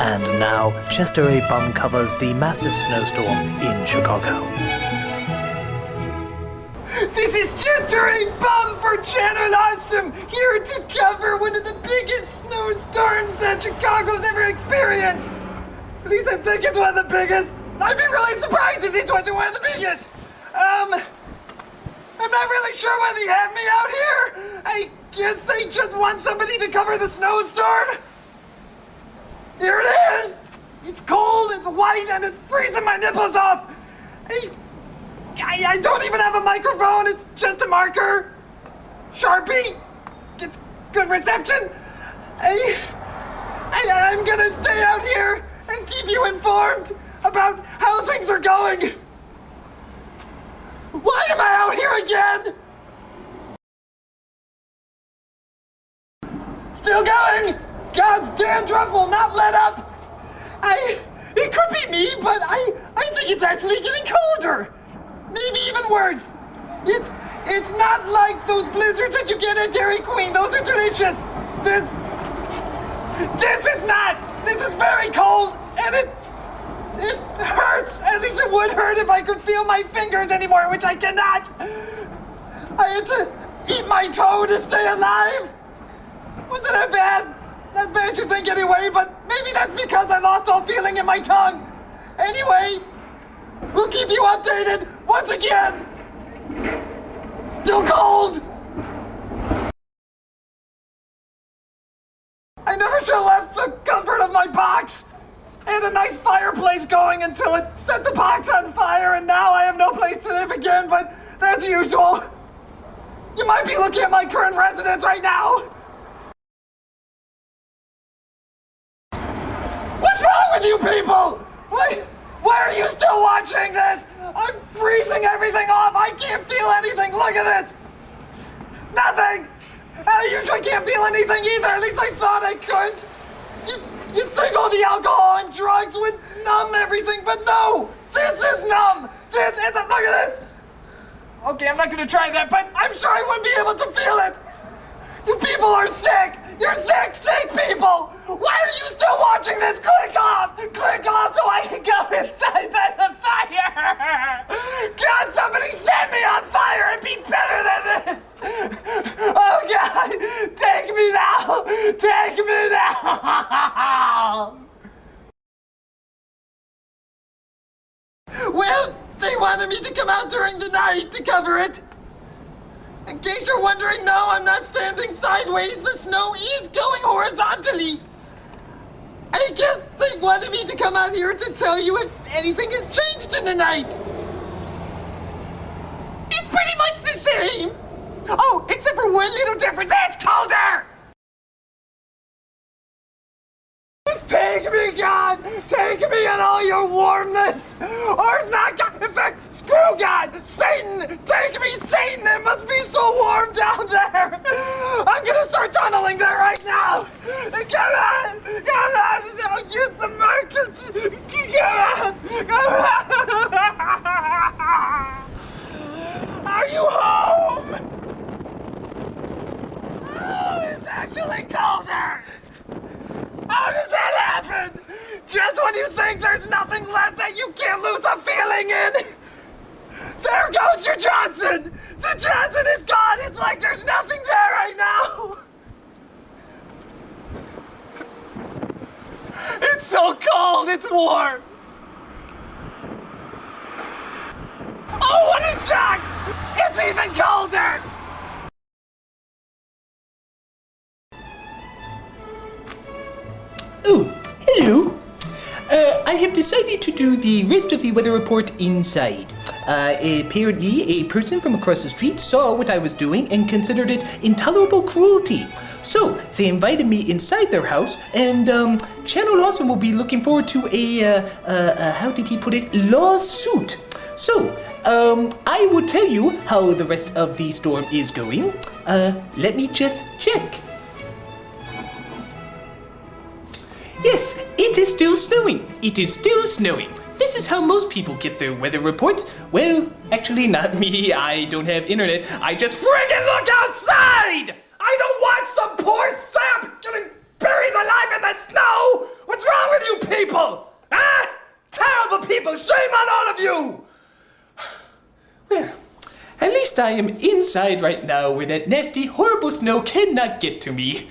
And now, Chester A. Bum covers the massive snowstorm in Chicago. This is Chester A. Bum for Channel Awesome, here to cover one of the biggest snowstorms that Chicago's ever experienced. At least I think it's one of the biggest. I'd be really surprised if this wasn't one of the biggest. I'm not really sure why they have me out here. I guess they just want somebody to cover the snowstorm. Here it is. It's cold, it's white, and it's freezing my nipples off. I don't even have a microphone. It's just a marker. Sharpie. It's good reception. I'm gonna stay out here and keep you informed about how things are going. Why am I out here again? Still going. God's dandruff will not let up. It could be me, but I think it's actually getting colder. Maybe even worse. It's not like those blizzards that you get at Dairy Queen. Those are delicious. This is not. This is very cold, and it hurts. At least it would hurt if I could feel my fingers anymore, which I cannot. I had to eat my toe to stay alive. Wasn't that bad? That's bad, you think, anyway, but maybe that's because I lost all feeling in my tongue. Anyway, we'll keep you updated once again. Still cold. I never should have left the comfort of my box. I had a nice fireplace going until it set the box on fire, and now I have no place to live again, but that's usual. You might be looking at my current residence right now. What's wrong with you people? Why are you still watching this? I'm freezing everything off. I can't feel anything. Look at this. Nothing. I usually can't feel anything either. At least I thought I couldn't. You'd think all the alcohol and drugs would numb everything, but no. This is numb. Look at this. Okay, I'm not going to try that, but I'm sure I wouldn't be able to feel it. You people are sick. You're sick people. Why are you still watching this? Click off so I can go inside the fire. God, somebody set me on fire. It'd be better than this. Oh God, take me now. Well, they wanted me to come out during the night to cover it. In case you're wondering, no, I'm not standing sideways. The snow is going horizontally. I guess they wanted me to come out here to tell you if anything has changed in the night. It's pretty much the same. Oh, except for one little difference. It's colder! Take me, God! Take me in all your warmness! Or if not, God, in fact, screw God! Satan! Take me, Satan! It must be so warm down there! I'm gonna start tunneling there right now! Come on! I'll use the marker! Come on! Are you home? Oh, it's actually colder! How does that happen? Just when you think there's nothing left that you can't lose a feeling in! There goes your Johnson! The Johnson is gone! It's like there's nothing there right now! It's so cold! It's warm! Oh, what a shock! It's even colder! Oh, hello. I have decided to do the rest of the weather report inside. Apparently, a person from across the street saw what I was doing and considered it intolerable cruelty. So, they invited me inside their house, and Channel Awesome will be looking forward to how did he put it, lawsuit. So, I will tell you how the rest of the storm is going. Let me just check. Yes, it is still snowing. This is how most people get their weather reports. Well, actually not me. I don't have internet. I just friggin' look outside! I don't watch some poor sap getting buried alive in the snow! What's wrong with with you people? Ah! Terrible people! Shame on all of you! Well, at least I am inside right now where that nasty, horrible snow cannot get to me.